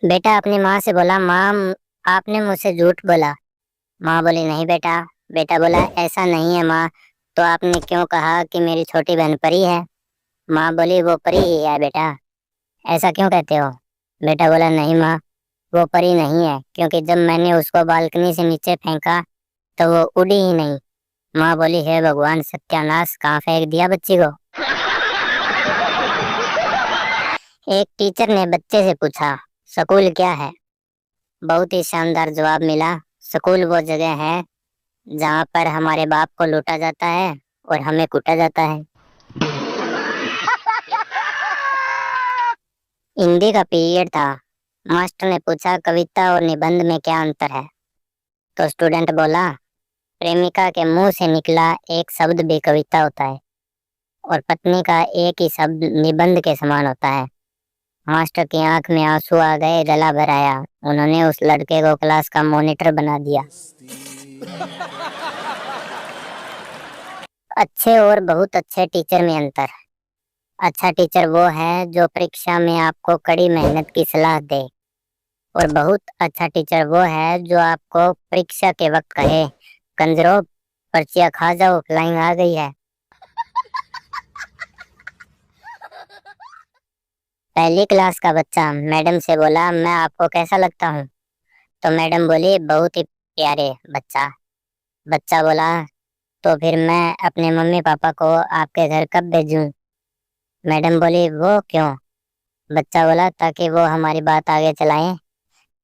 बेटा अपनी माँ से बोला, माँ आपने मुझसे झूठ बोला। माँ बोली, नहीं बेटा। बेटा बोला, ऐसा नहीं है माँ, तो आपने क्यों कहा कि मेरी छोटी बहन परी है? माँ बोली, वो परी ही है बेटा, ऐसा क्यों कहते हो? बेटा बोला, नहीं माँ, वो परी नहीं है, क्योंकि जब मैंने उसको बालकनी से नीचे फेंका तो वो उड़ी ही नहीं। माँ बोली, हे भगवान, सत्यानाश, कहाँ फेंक दिया बच्ची को? एक टीचर ने बच्चे से पूछा, स्कूल क्या है? बहुत ही शानदार जवाब मिला, स्कूल वो जगह है जहाँ पर हमारे बाप को लूटा जाता है और हमें कूटा जाता है। हिंदी का पीरियड था। मास्टर ने पूछा, कविता और निबंध में क्या अंतर है? तो स्टूडेंट बोला, प्रेमिका के मुंह से निकला एक शब्द भी कविता होता है और पत्नी का एक ही शब्द निबंध के समान होता है। मास्टर की आंख में आंसू आ गए, गला भर आया। उन्होंने उस लड़के को क्लास का मॉनिटर बना दिया। अच्छे और बहुत अच्छे टीचर में अंतर। अच्छा टीचर वो है जो परीक्षा में आपको कड़ी मेहनत की सलाह दे, और बहुत अच्छा टीचर वो है जो आपको परीक्षा के वक्त कहे, कंजरो, पर्चियां खा जाओ, फ्लाइंग आ गई है। पहली क्लास का बच्चा मैडम से बोला, मैं आपको कैसा लगता हूँ? तो मैडम बोली, बहुत ही प्यारे बच्चा। बच्चा बोला, तो फिर मैं अपने मम्मी पापा को आपके घर कब भेजूं? मैडम बोली, वो क्यों? बच्चा बोला, ताकि वो हमारी बात आगे चलाएं।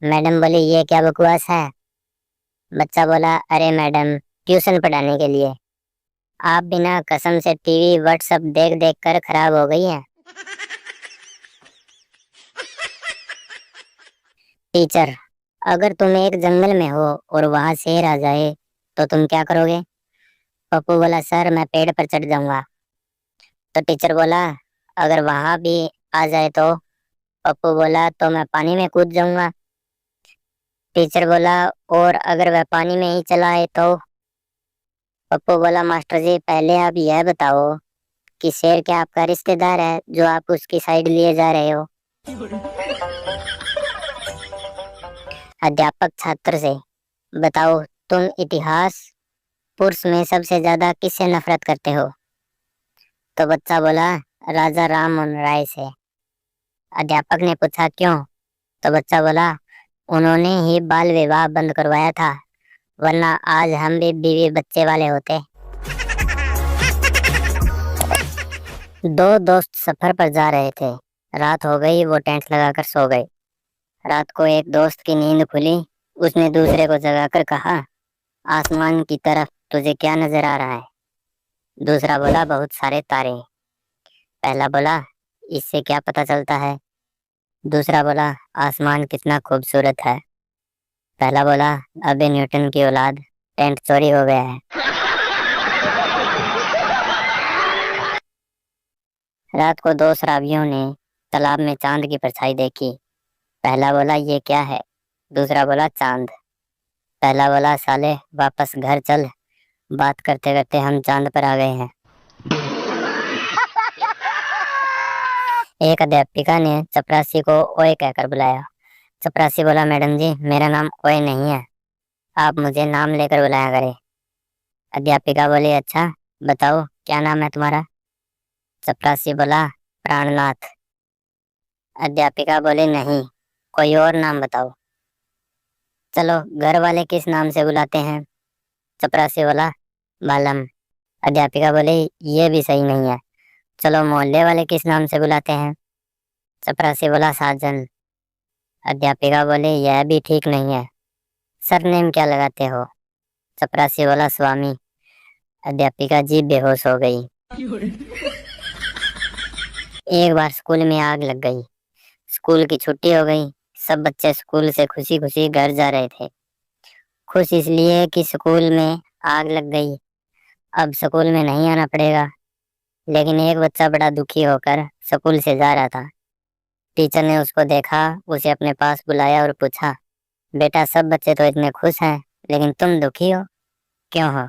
मैडम बोली, ये क्या बकवास है? बच्चा बोला, अरे मैडम, ट्यूशन पढ़ाने के लिए। आप बिना कसम से टीवी व्हाट्सएप देख देख कर खराब हो गई हैं। टीचर, अगर तुम एक जंगल में हो और वहां शेर आ जाए तो तुम क्या करोगे? पप्पू बोला, सर मैं पेड़ पर चढ़ जाऊंगा। तो टीचर बोला, अगर वहां भी आ जाए तो? पप्पू बोला, तो मैं पानी में कूद जाऊंगा। टीचर बोला, और अगर वह पानी में ही चला आए तो? पप्पू बोला, मास्टर जी पहले आप यह बताओ कि शेर क्या आपका रिश्तेदार है जो आप उसकी साइड लिए जा रहे हो? अध्यापक छात्र से, बताओ तुम इतिहास पुरुष में सबसे ज्यादा किससे नफरत करते हो? तो बच्चा बोला, राजा राम मोहन राय से। अध्यापक ने पूछा, क्यों? तो बच्चा बोला, उन्होंने ही बाल विवाह बंद करवाया था, वरना आज हम भी बीवी बच्चे वाले होते। दो दोस्त सफर पर जा रहे थे। रात हो गई, वो टेंट लगाकर सो गए। रात को एक दोस्त की नींद खुली। उसने दूसरे को जगाकर कहा, आसमान की तरफ तुझे क्या नजर आ रहा है? दूसरा बोला, बहुत सारे तारे। पहला बोला, इससे क्या पता चलता है? दूसरा बोला, आसमान कितना खूबसूरत है। पहला बोला, अबे न्यूटन की औलाद, टेंट चोरी हो गया है। रात को दो शराबियों ने तालाब में चांद की परछाई देखी। पहला बोला, ये क्या है? दूसरा बोला, चांद। पहला बोला, साले वापस घर चल, बात करते करते हम चांद पर आ गए हैं। एक अध्यापिका ने चपरासी को ओए कहकर बुलाया। चपरासी बोला, मैडम जी मेरा नाम ओए नहीं है, आप मुझे नाम लेकर बुलाया करें। अध्यापिका बोली, अच्छा बताओ क्या नाम है तुम्हारा? चपरासी बोला, प्राणनाथ। अध्यापिका बोली, नहीं, कोई और नाम बताओ। चलो घर वाले किस नाम से बुलाते हैं? चपरासी बोला, बालम। अध्यापिका बोली, ये भी सही नहीं है, चलो मोहल्ले वाले किस नाम से बुलाते हैं? चपरासी बोला, साजन। अध्यापिका बोली, यह भी ठीक नहीं है, सरनेम क्या लगाते हो? चपरासी बोला, स्वामी। अध्यापिका जी बेहोश हो गई। एक बार स्कूल में आग लग गई। स्कूल की छुट्टी हो गई। सब बच्चे स्कूल से खुशी खुशी घर जा रहे थे। खुश इसलिए कि स्कूल में आग लग गई, अब स्कूल में नहीं आना पड़ेगा। लेकिन एक बच्चा बड़ा दुखी होकर स्कूल से जा रहा था। टीचर ने उसको देखा, उसे अपने पास बुलाया और पूछा, बेटा सब बच्चे तो इतने खुश हैं, लेकिन तुम दुखी हो, क्यों हो?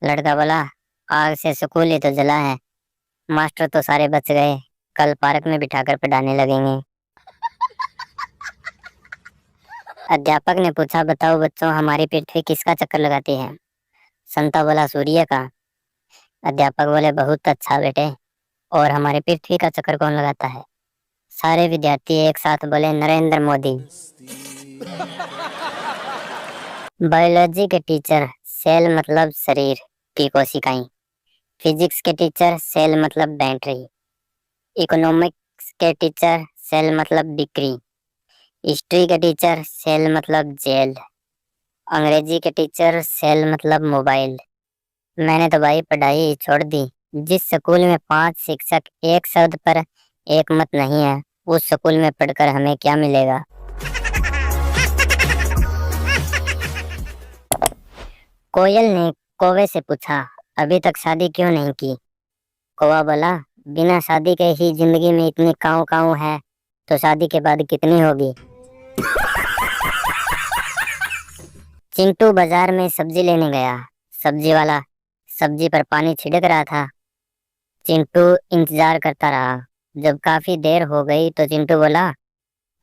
लड़का बोला, आग से स्कूल ही तो जला है, मास्टर तो सारे बच गए, कल पार्क में बिठाकर पढ़ाने लगेंगे। अध्यापक ने पूछा, बताओ बच्चों, हमारी पृथ्वी किसका चक्कर लगाती है? संता बोला, सूर्य का। अध्यापक बोले, बहुत अच्छा बेटे, और हमारी पृथ्वी का चक्कर कौन लगाता है? सारे विद्यार्थी एक साथ बोले, नरेंद्र मोदी। बायोलॉजी के टीचर, सेल मतलब शरीर की कोशिकाएं। फिजिक्स के टीचर, सेल मतलब बैटरी। इकोनॉमिक्स के टीचर, सेल मतलब बिक्री। हिस्ट्री के टीचर, सेल मतलब जेल। अंग्रेजी के टीचर, सेल मतलब मोबाइल। मैंने तो भाई पढ़ाई ही छोड़ दी। जिस स्कूल में 5 शिक्षक एक शब्द पर एक मत नहीं है, उस स्कूल में पढ़कर हमें क्या मिलेगा? कोयल ने कौवे से पूछा, अभी तक शादी क्यों नहीं की? कौवा बोला, बिना शादी के ही जिंदगी में इतनी काऊ काऊ है, तो शादी के बाद कितनी होगी? चिंटू बाजार में सब्जी लेने गया। सब्जी वाला सब्जी पर पानी छिड़क रहा था। चिंटू इंतजार करता रहा। जब काफी देर हो गई तो चिंटू बोला,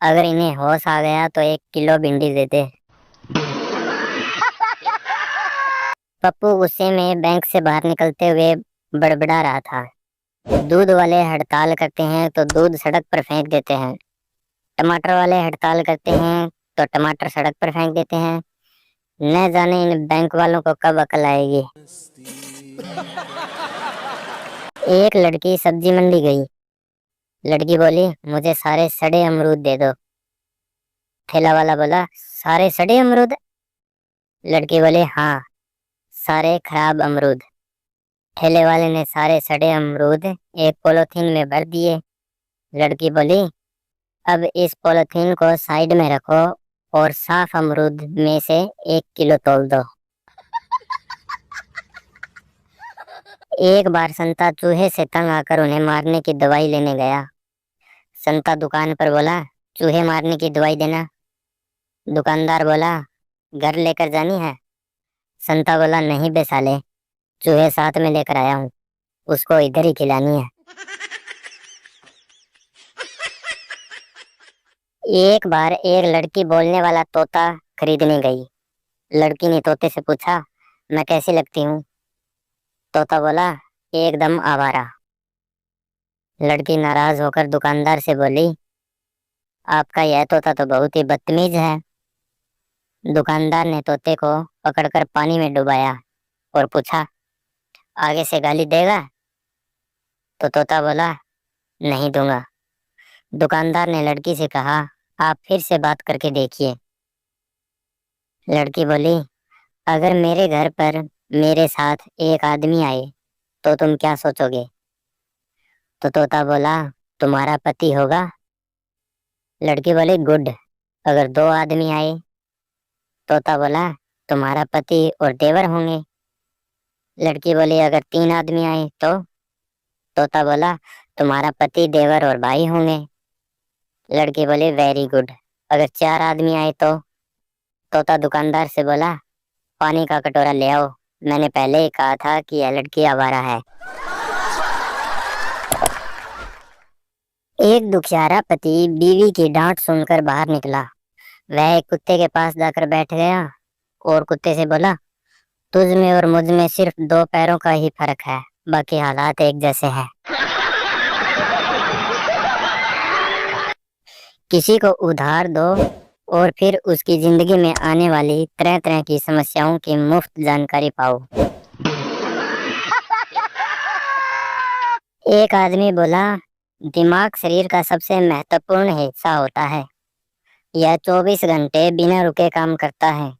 अगर इन्हें होश आ गया तो 1 किलो भिंडी दे दे। पप्पू गुस्से में बैंक से बाहर निकलते हुए बड़बड़ा रहा था, दूध वाले हड़ताल करते हैं तो दूध सड़क पर फेंक देते हैं, टमाटर वाले हड़ताल करते हैं तो टमाटर सड़क पर फेंक देते हैं। न जाने इन बैंक वालों को कब अकल आएगी। एक लड़की सब्जी मंडी गई। लड़की बोली, मुझे सारे सड़े अमरूद दे दो। ठेला वाला बोला, सारे सड़े अमरूद? लड़की बोली, हाँ, सारे खराब अमरूद। ठेले वाले ने सारे सड़े अमरूद एक पॉलीथीन में भर दिए। लड़की बोली, अब इस पॉलीथीन को साइड में रखो और साफ अमरूद में से 1 किलो तोल दो। एक बार संता चूहे से तंग आकर उन्हें मारने की दवाई लेने गया। संता दुकान पर बोला, चूहे मारने की दवाई देना। दुकानदार बोला, घर लेकर जानी है? संता बोला, नहीं बे साले, चूहे साथ में लेकर आया हूँ, उसको इधर ही खिलानी है। एक बार एक लड़की बोलने वाला तोता खरीदने गई। लड़की ने तोते से पूछा, मैं कैसी लगती हूँ? तोता बोला, एकदम आवारा। लड़की नाराज होकर दुकानदार से बोली, आपका यह तोता तो बहुत ही बदतमीज है। दुकानदार ने तोते को पकड़कर पानी में डुबाया और पूछा, आगे से गाली देगा? तो तोता बोला, नहीं दूंगा। दुकानदार ने लड़की से कहा, आप फिर से बात करके देखिए। लड़की बोली, अगर मेरे घर पर मेरे साथ एक आदमी आए तो तुम क्या सोचोगे? तो तोता बोला, तुम्हारा पति होगा। लड़की बोली, गुड। अगर 2 आदमी आए? तोता बोला, तुम्हारा पति और देवर होंगे। लड़की बोली, अगर 3 आदमी आए तो? तोता बोला, तुम्हारा पति, देवर और भाई होंगे। लड़की बोली, वेरी गुड। अगर 4 आदमी आए तो? तोता दुकानदार से बोला, पानी का कटोरा ले आओ, मैंने पहले ही कहा था कि यह लड़की आवारा है। एक दुखियारा पति बीवी की डांट सुनकर बाहर निकला। वह एक कुत्ते के पास जाकर बैठ गया और कुत्ते से बोला, तुझ में और मुझ में सिर्फ 2 पैरों का ही फर्क है, बाकी हालात एक जैसे हैं। किसी को उधार दो और फिर उसकी जिंदगी में आने वाली तरह तरह की समस्याओं की मुफ्त जानकारी पाओ। एक आदमी बोला, दिमाग शरीर का सबसे महत्वपूर्ण हिस्सा होता है, यह 24 घंटे बिना रुके काम करता है।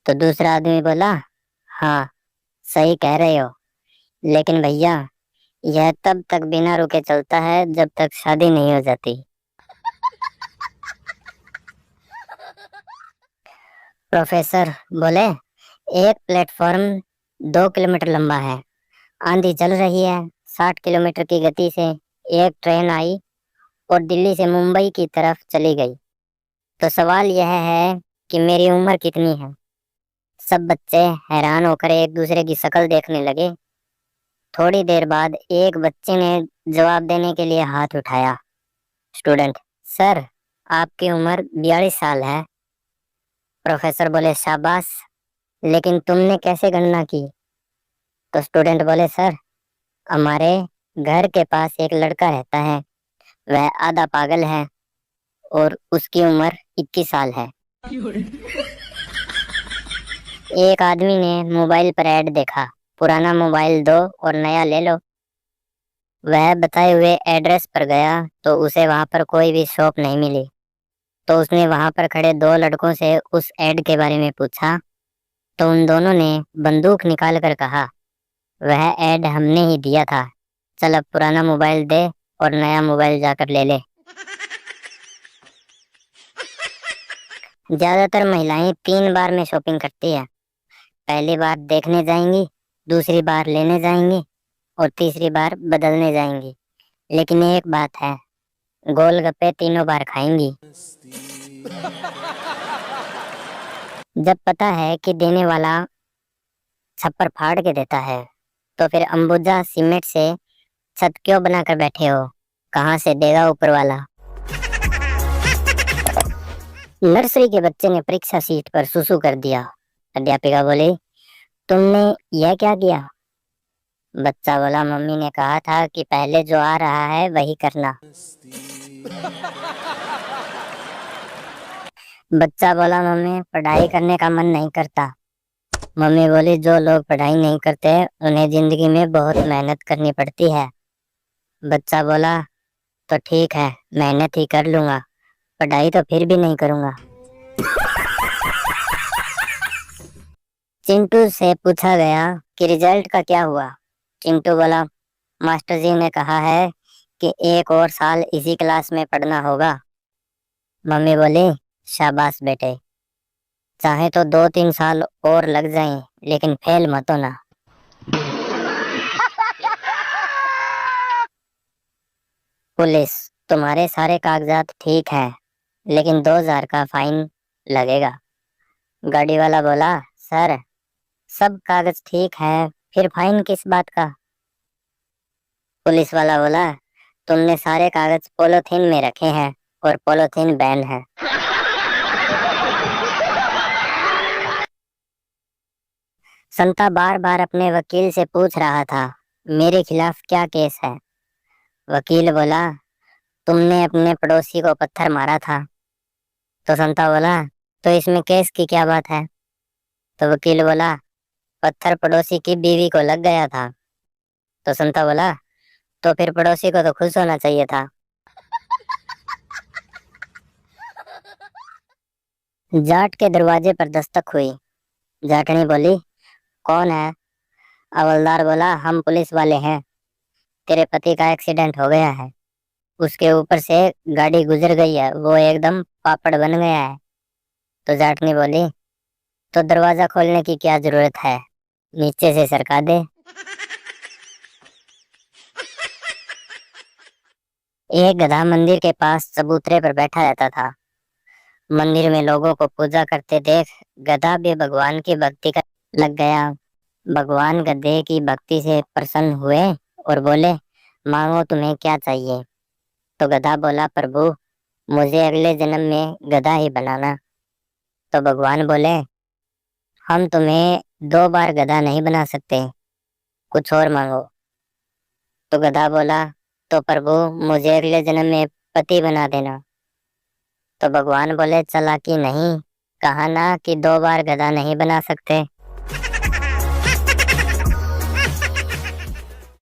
तो दूसरा आदमी बोला, हाँ, सही कह रहे हो, लेकिन भैया यह तब तक बिना रुके चलता है जब तक शादी नहीं हो जाती। प्रोफेसर बोले, एक प्लेटफॉर्म 2 किलोमीटर लंबा है, आंधी चल रही है, 60 किलोमीटर की गति से एक ट्रेन आई और दिल्ली से मुंबई की तरफ चली गई। तो सवाल यह है कि मेरी उम्र कितनी है? सब बच्चे हैरान होकर एक दूसरे की शक्ल देखने लगे। थोड़ी देर बाद एक बच्चे ने जवाब देने के लिए हाथ उठाया। स्टूडेंट, सर, आपकी उम्र 42 साल है। प्रोफेसर बोले शाबाश, लेकिन तुमने कैसे गणना की? तो स्टूडेंट बोले सर, हमारे घर के पास एक लड़का रहता है, वह आधा पागल है और उसकी उम्र 21 साल है। एक आदमी ने मोबाइल पर ऐड देखा, पुराना मोबाइल दो और नया ले लो। वह बताए हुए एड्रेस पर गया तो उसे वहां पर कोई भी शॉप नहीं मिली। तो उसने वहां पर खड़े दो लड़कों से उस ऐड के बारे में पूछा। तो उन दोनों ने बंदूक निकाल कर कहा, वह ऐड हमने ही दिया था, चल अब पुराना मोबाइल दे और नया मोबाइल जाकर ले ले। ज्यादातर महिलाएं 3 बार में शॉपिंग करती है। पहली बार देखने जाएंगी, दूसरी बार लेने जाएंगी और तीसरी बार बदलने जाएंगी। लेकिन एक बात है, गोलगप्पे तीनों बार खाएंगी। जब पता है कि देने वाला छप्पर फाड़ के देता है, तो फिर अंबुजा सीमेंट से छत क्यों बनाकर बैठे हो? कहाँ से देगा ऊपर वाला? नर्सरी के बच्चे ने परीक्षा सीट पर सुसु कर दिया। अध्यापिका बोली, तुमने यह क्या किया? बच्चा बोला, मम्मी ने कहा था कि पहले जो आ रहा है वही करना। बच्चा बोला, मम्मी पढ़ाई करने का मन नहीं करता। मम्मी बोली, जो लोग पढ़ाई नहीं करते उन्हें जिंदगी में बहुत मेहनत करनी पड़ती है। बच्चा बोला, तो ठीक है, मेहनत ही कर लूंगा, पढ़ाई तो फिर भी नहीं करूंगा। चिंटू से पूछा गया कि रिजल्ट का क्या हुआ? चिंटू बोला, मास्टर जी ने कहा है कि 1 और साल इसी क्लास में पढ़ना होगा। मम्मी बोली, शाबाश बेटे, चाहे तो 2-3 साल और लग जाएं, लेकिन फेल मत होना। पुलिस, तुम्हारे सारे कागजात ठीक हैं, लेकिन 2000 का फाइन लगेगा। गाड़ी वाला बोला, सर सब कागज ठीक है, फिर फाइन किस बात का? पुलिस वाला बोला, तुमने सारे कागज पॉलीथीन में रखे हैं और पॉलीथीन बैन है। संता बार बार अपने वकील से पूछ रहा था, मेरे खिलाफ क्या केस है? वकील बोला, तुमने अपने पड़ोसी को पत्थर मारा था। तो संता बोला, तो इसमें केस की क्या बात है? तो वकील बोला, पत्थर पड़ोसी की बीवी को लग गया था। तो संता बोला, तो फिर पड़ोसी को तो खुश होना चाहिए था। जाट के दरवाजे पर दस्तक हुई। जाटनी बोली, कौन है? हवलदार बोला, हम पुलिस वाले हैं, तेरे पति का एक्सीडेंट हो गया है, उसके ऊपर से गाड़ी गुजर गई है, वो एकदम पापड़ बन गया है। तो जाटनी बोली, तो दरवाजा खोलने की क्या जरूरत है, नीचे से सरका दे। एक गधा मंदिर के पास चबूतरे पर बैठा रहता था। मंदिर में लोगों को पूजा करते देख गधा भी भगवान की भक्ति कर लग गया। भगवान गधे की भक्ति से प्रसन्न हुए और बोले, मांगो तुम्हें क्या चाहिए? तो गधा बोला, प्रभु मुझे अगले जन्म में गधा ही बनाना। तो भगवान बोले, हम तुम्हें 2 बार गधा नहीं बना सकते, कुछ और मांगो। तो गधा बोला, तो प्रभु मुझे अगले जन्म में पति बना देना। तो भगवान बोले, चालाकी नहीं, कहा ना कि 2 बार गधा नहीं बना सकते।